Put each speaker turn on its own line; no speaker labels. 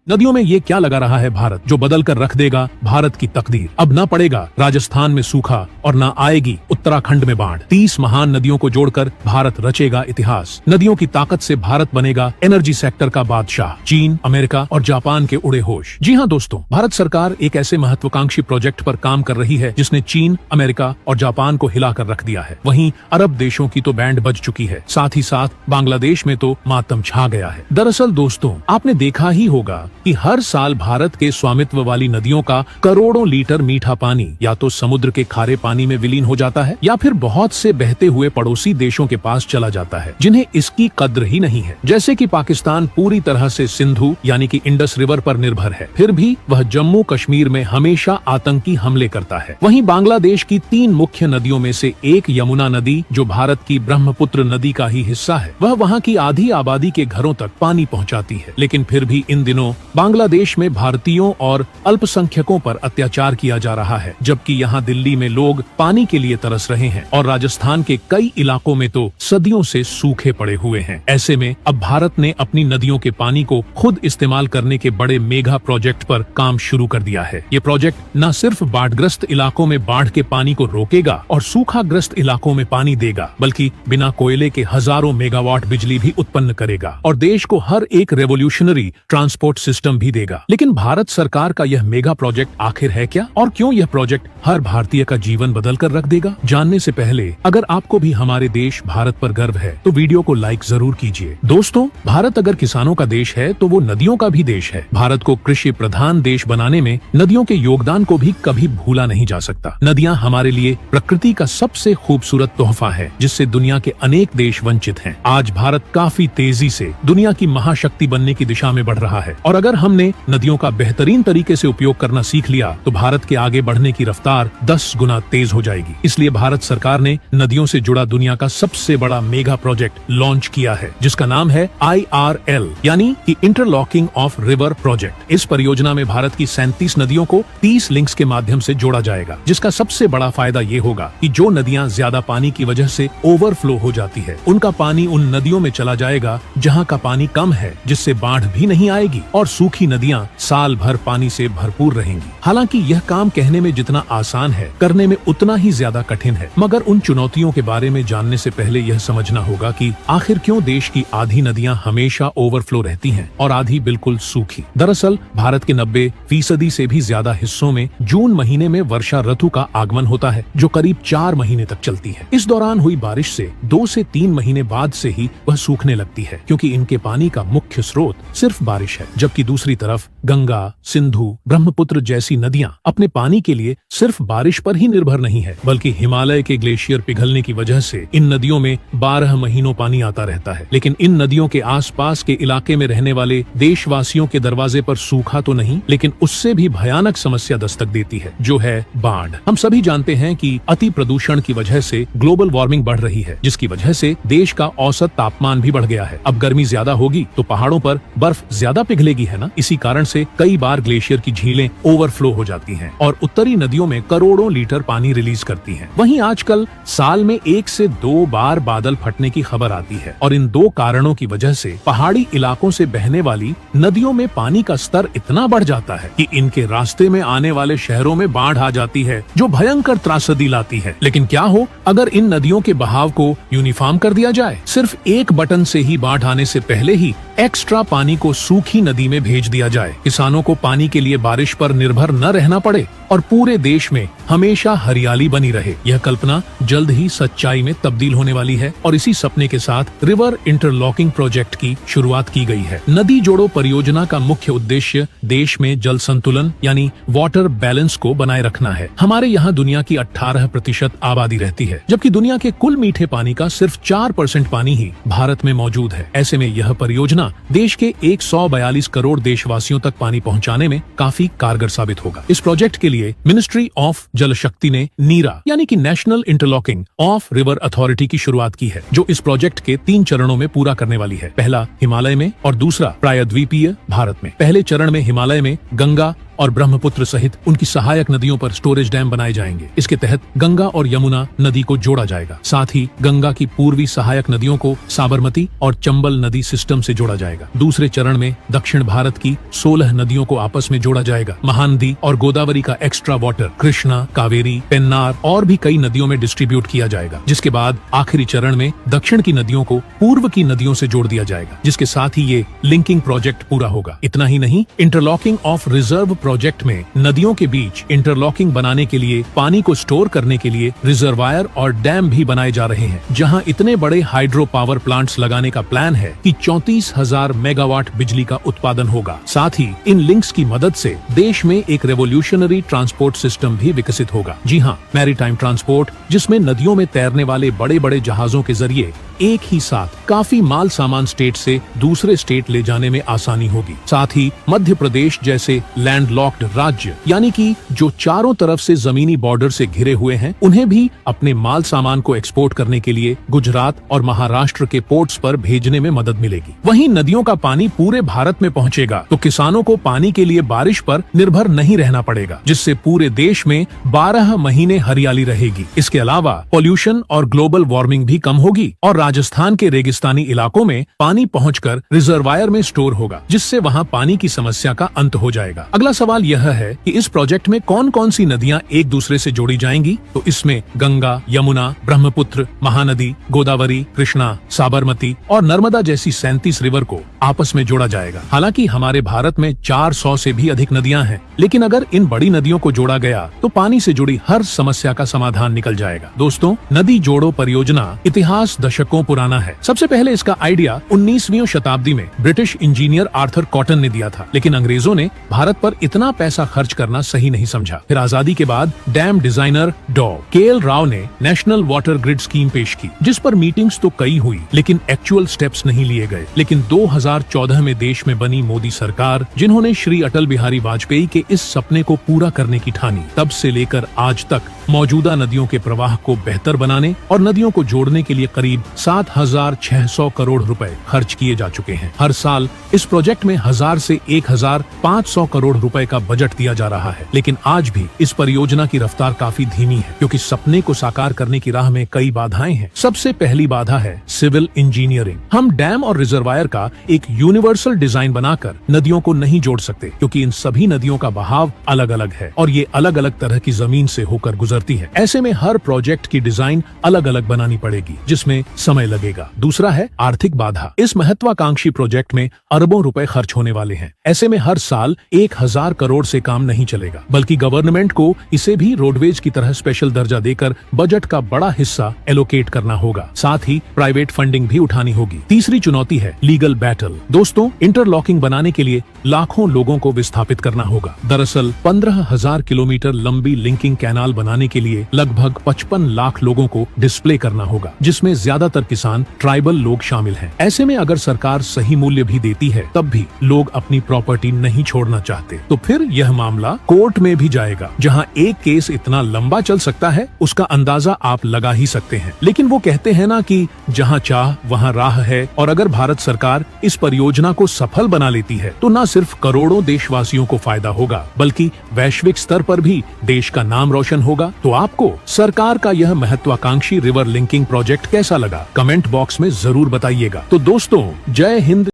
नदियों में ये क्या लगा रहा है भारत, जो बदल कर रख देगा भारत की तकदीर। अब न पड़ेगा राजस्थान में सूखा और न आएगी उत्तराखंड में बाढ़। 30 महान नदियों को जोड़कर भारत रचेगा इतिहास। नदियों की ताकत से भारत बनेगा एनर्जी सेक्टर का बादशाह। चीन, अमेरिका और जापान के उड़े होश। जी हाँ दोस्तों, भारत सरकार एक ऐसे महत्वाकांक्षी प्रोजेक्ट पर काम कर रही है जिसने चीन, अमेरिका और जापान को हिलाकर रख दिया है। वहीं अरब देशों की तो बैंड बज चुकी है, साथ ही साथ बांग्लादेश में तो मातम छा गया है। दरअसल दोस्तों, आपने देखा ही होगा कि हर साल भारत के स्वामित्व वाली नदियों का करोड़ों लीटर मीठा पानी या तो समुद्र के खारे पानी में विलीन हो जाता है या फिर बहुत से बहते हुए पड़ोसी देशों के पास चला जाता है, जिन्हें इसकी कद्र ही नहीं है। जैसे कि पाकिस्तान पूरी तरह से सिंधु यानी कि इंडस रिवर पर निर्भर है, फिर भी वह जम्मू कश्मीर में हमेशा आतंकी हमले करता है। वहीं बांग्लादेश की 3 मुख्य नदियों में से एक यमुना नदी, जो भारत की ब्रह्मपुत्र नदी का ही हिस्सा है, वह वहाँ की आधी आबादी के घरों तक पानी पहुँचाती है। लेकिन फिर भी इन दिनों बांग्लादेश में भारतीयों और अल्पसंख्यकों पर अत्याचार किया जा रहा है, जबकि यहाँ दिल्ली में लोग पानी के लिए तरस रहे हैं और राजस्थान के कई इलाकों में तो सदियों से सूखे पड़े हुए हैं। ऐसे में अब भारत ने अपनी नदियों के पानी को खुद इस्तेमाल करने के बड़े मेगा प्रोजेक्ट पर काम शुरू कर दिया है। ये प्रोजेक्ट न सिर्फ बाढ़ग्रस्त इलाकों में बाढ़ के पानी को रोकेगा और सूखाग्रस्त इलाकों में पानी देगा, बल्कि बिना कोयले के हजारों मेगावाट बिजली भी उत्पन्न करेगा और देश को हर एक रेवोल्यूशनरी ट्रांसपोर्ट सिस्टम भी देगा। लेकिन भारत सरकार का यह मेगा प्रोजेक्ट आखिर है क्या, और क्यों यह प्रोजेक्ट हर भारतीय का जीवन बदल कर रख देगा? जानने से पहले अगर आपको भी हमारे देश भारत पर गर्व है तो वीडियो को लाइक जरूर कीजिए। दोस्तों, भारत अगर किसानों का देश है तो वो नदियों का भी देश है। भारत को कृषि प्रधान देश बनाने में नदियों के योगदान को भी कभी भूला नहीं जा सकता। नदियां हमारे लिए प्रकृति का सबसे खूबसूरत तोहफा है, जिससे दुनिया के अनेक देश वंचित हैं। आज भारत काफी तेजी से दुनिया की महाशक्ति बनने की दिशा में बढ़ रहा है और अगर हमने नदियों का बेहतरीन तरीके से उपयोग करना सीख लिया तो भारत के आगे बढ़ने की रफ्तार 10 गुना तेज हो जाएगी। इसलिए भारत सरकार ने नदियों से जुड़ा दुनिया का सबसे बड़ा मेगा प्रोजेक्ट लॉन्च किया है, जिसका नाम है IRL यानी कि इंटरलॉकिंग ऑफ रिवर प्रोजेक्ट। इस परियोजना में भारत की 37 नदियों को 30 लिंक्स के माध्यम से जोड़ा जाएगा, जिसका सबसे बड़ा फायदा ये होगा कि जो नदियां ज्यादा पानी की वजह से ओवरफ्लो हो जाती है, उनका पानी उन नदियों में चला जाएगा जहाँ का पानी कम है, जिससे बाढ़ भी नहीं आएगी और सूखी नदियां साल भर पानी से भरपूर रहेंगी। हालांकि यह काम कहने में जितना आसान है, करने में उतना ही ज्यादा कठिन है। मगर उन चुनौतियों के बारे में जानने से पहले यह समझना होगा कि आखिर क्यों देश की आधी नदियां हमेशा ओवरफ्लो रहती हैं और आधी बिल्कुल सूखी। दरअसल भारत के 90% से भी ज्यादा हिस्सों में जून महीने में वर्षा ऋतु का आगमन होता है, जो करीब 4 महीने तक चलती है। इस दौरान हुई बारिश से 2 से 3 महीने बाद से ही वह सूखने लगती है, क्योंकि इनके पानी का मुख्य स्रोत सिर्फ बारिश है। जबकि दूसरी तरफ गंगा, सिंधु, ब्रह्मपुत्र जैसी नदियां अपने पानी के लिए सिर्फ बारिश पर ही निर्भर नहीं है, बल्कि हिमालय के ग्लेशियर पिघलने की वजह से इन नदियों में 12 महीनों पानी आता रहता है। लेकिन इन नदियों के आसपास के इलाके में रहने वाले देशवासियों के दरवाजे पर सूखा तो नहीं, लेकिन उससे भी भयानक समस्या दस्तक देती है, जो है बाढ़। हम सभी जानते हैं कि अति प्रदूषण की वजह से ग्लोबल वार्मिंग बढ़ रही है, जिसकी वजह से देश का औसत तापमान भी बढ़ गया है। अब गर्मी ज्यादा होगी तो पहाड़ों पर बर्फ ज्यादा पिघलेगी, है ना। इसी कारण से कई बार ग्लेशियर की झीलें ओवरफ्लो हो जाती हैं और उत्तरी नदियों में करोड़ों लीटर पानी रिलीज करती हैं। वहीं आजकल साल में 1 से 2 बार बादल फटने की खबर आती है और इन 2 कारणों की वजह से पहाड़ी इलाकों से बहने वाली नदियों में पानी का स्तर इतना बढ़ जाता है कि इनके रास्ते में आने वाले शहरों में बाढ़ आ जाती है, जो भयंकर त्रासदी लाती है। लेकिन क्या हो अगर इन नदियों के बहाव को यूनिफॉर्म कर दिया जाए? सिर्फ एक बटन से ही बाढ़ आने से पहले ही एक्स्ट्रा पानी को सूखी नदी में भेज दिया जाए। किसानों को पानी के लिए बारिश पर निर्भर न रहना पड़े और पूरे देश में हमेशा हरियाली बनी रहे। यह कल्पना जल्द ही सच्चाई में तब्दील होने वाली है और इसी सपने के साथ रिवर इंटरलॉकिंग प्रोजेक्ट की शुरुआत की गई है। नदी जोड़ो परियोजना का मुख्य उद्देश्य देश में जल संतुलन यानी वाटर बैलेंस को बनाए रखना है। हमारे यहाँ दुनिया की 18% आबादी रहती है, जबकि दुनिया के कुल मीठे पानी का सिर्फ 4% पानी ही भारत में मौजूद है। ऐसे में यह परियोजना देश के 142 करोड़ देशवासियों तक पानी पहुँचाने में काफी कारगर साबित होगा। इस प्रोजेक्ट के लिए मिनिस्ट्री ऑफ जल शक्ति ने नीरा यानी कि national interlocking of river authority की शुरुआत की है, जो इस प्रोजेक्ट के 3 चरणों में पूरा करने वाली है। पहला हिमालय में और दूसरा प्रायद्वीपीय भारत में। पहले चरण में हिमालय में गंगा और ब्रह्मपुत्र सहित उनकी सहायक नदियों पर स्टोरेज डैम बनाए जाएंगे। इसके तहत गंगा और यमुना नदी को जोड़ा जाएगा। साथ ही गंगा की पूर्वी सहायक नदियों को साबरमती और चंबल नदी सिस्टम से जोड़ा जाएगा। दूसरे चरण में दक्षिण भारत की 16 नदियों को आपस में जोड़ा जाएगा। महानदी और गोदावरी का एक्स्ट्रा वाटर कृष्णा, कावेरी, पेन्नार और भी कई नदियों में डिस्ट्रीब्यूट किया जाएगा। जिसके बाद आखिरी चरण में दक्षिण की नदियों को पूर्व की नदियों से जोड़ दिया जाएगा, जिसके साथ ही ये लिंकिंग प्रोजेक्ट पूरा होगा। इतना ही नहीं, इंटरलॉकिंग ऑफ रिजर्व प्रोजेक्ट में नदियों के बीच इंटरलॉकिंग बनाने के लिए, पानी को स्टोर करने के लिए रिजर्वायर और डैम भी बनाए जा रहे हैं, जहां इतने बड़े हाइड्रो पावर प्लांट्स लगाने का प्लान है कि 34,000 मेगावाट बिजली का उत्पादन होगा। साथ ही इन लिंक्स की मदद से देश में एक रेवोल्यूशनरी ट्रांसपोर्ट सिस्टम भी विकसित होगा। जी हाँ, मैरीटाइम ट्रांसपोर्ट, जिसमें नदियों में तैरने वाले बड़े बड़े जहाजों के जरिए एक ही साथ काफी माल सामान स्टेट से दूसरे स्टेट ले जाने में आसानी होगी। साथ ही मध्य प्रदेश जैसे लैंडलॉक्ड राज्य, यानी कि जो चारों तरफ से जमीनी बॉर्डर से घिरे हुए हैं, उन्हें भी अपने माल सामान को एक्सपोर्ट करने के लिए गुजरात और महाराष्ट्र के पोर्ट्स पर भेजने में मदद मिलेगी। वहीं नदियों का पानी पूरे भारत में पहुंचेगा तो किसानों को पानी के लिए बारिश पर निर्भर नहीं रहना पड़ेगा, जिससे पूरे देश में 12 महीने हरियाली रहेगी। इसके अलावा पॉल्यूशन और ग्लोबल वार्मिंग भी कम होगी और राजस्थान के रेगिस्तानी इलाकों में पानी पहुंचकर रिजर्वायर में स्टोर होगा, जिससे वहां पानी की समस्या का अंत हो जाएगा। अगला सवाल यह है कि इस प्रोजेक्ट में कौन कौन सी नदियां एक दूसरे से जोड़ी जाएंगी? तो इसमें गंगा, यमुना, ब्रह्मपुत्र, महानदी, गोदावरी, कृष्णा, साबरमती और नर्मदा जैसी 37 रिवर को आपस में जोड़ा जाएगा। हालांकि हमारे भारत में 400 से भी अधिक नदियां हैं, लेकिन अगर इन बड़ी नदियों को जोड़ा गया तो पानी से जुड़ी हर समस्या का समाधान निकल जाएगा। दोस्तों, नदी जोड़ो परियोजना इतिहास दशकों पुराना है। सबसे पहले इसका आइडिया 19वीं शताब्दी में ब्रिटिश इंजीनियर आर्थर कॉटन ने दिया था, लेकिन अंग्रेजों ने भारत पर इतना पैसा खर्च करना सही नहीं समझा। फिर आजादी के बाद डैम डिजाइनर डॉ के.एल. राव ने नेशनल वाटर ग्रिड स्कीम पेश की, जिस पर मीटिंग्स तो कई हुई, लेकिन एक्चुअल स्टेप्स नहीं लिए गए। लेकिन 2014 में देश में बनी मोदी सरकार, जिन्होंने श्री अटल बिहारी वाजपेयी के इस सपने को पूरा करने की ठानी, तब से लेकर आज तक मौजूदा नदियों के प्रवाह को बेहतर बनाने और नदियों को जोड़ने के लिए करीब 7,600 करोड़ रुपए खर्च किए जा चुके हैं। हर साल इस प्रोजेक्ट में 1000 से 1,500 करोड़ रुपए का बजट दिया जा रहा है, लेकिन आज भी इस परियोजना की रफ्तार काफी धीमी है, क्योंकि सपने को साकार करने की राह में कई बाधाएं हैं। सबसे पहली बाधा है सिविल इंजीनियरिंग। हम डैम और रिजर्वायर का एक यूनिवर्सल डिजाइन बनाकर नदियों को नहीं जोड़ सकते, क्योंकि इन सभी नदियों का बहाव अलग अलग है और ये अलग अलग तरह की जमीन से होकर गुजरती है। ऐसे में हर प्रोजेक्ट की डिजाइन अलग अलग बनानी पड़ेगी, जिसमें समय लगेगा। दूसरा है आर्थिक बाधा। इस महत्वाकांक्षी प्रोजेक्ट में अरबों रुपए खर्च होने वाले हैं। ऐसे में हर साल 1,000 करोड़ से काम नहीं चलेगा, बल्कि गवर्नमेंट को इसे भी रोडवेज की तरह स्पेशल दर्जा देकर बजट का बड़ा हिस्सा एलोकेट करना होगा। साथ ही प्राइवेट फंडिंग भी उठानी होगी। तीसरी चुनौती है लीगल बैटल। दोस्तों, इंटरलॉकिंग बनाने के लिए लाखों लोगों को विस्थापित करना होगा। दरअसल 15,000 किलोमीटर लंबी लिंकिंग कैनाल बनाने के लिए लगभग 55 लाख लोगों को डिस्प्ले करना होगा, जिसमें ज्यादातर किसान ट्राइबल लोग शामिल हैं। ऐसे में अगर सरकार सही मूल्य भी देती है, तब भी लोग अपनी प्रॉपर्टी नहीं छोड़ना चाहते, तो फिर यह मामला कोर्ट में भी जाएगा, जहां एक केस इतना लंबा चल सकता है उसका अंदाजा आप लगा ही सकते हैं। लेकिन वो कहते हैं ना कि जहां चाह वहां राह है, और अगर भारत सरकार इस परियोजना को सफल बना लेती है तो न सिर्फ करोड़ों देशवासियों को फायदा होगा, बल्कि वैश्विक स्तर पर भी देश का नाम रोशन होगा। तो आपको सरकार का यह महत्वाकांक्षी रिवर लिंकिंग प्रोजेक्ट कैसा लगा? कमेंट बॉक्स में जरूर बताइएगा। तो दोस्तों, जय हिंद।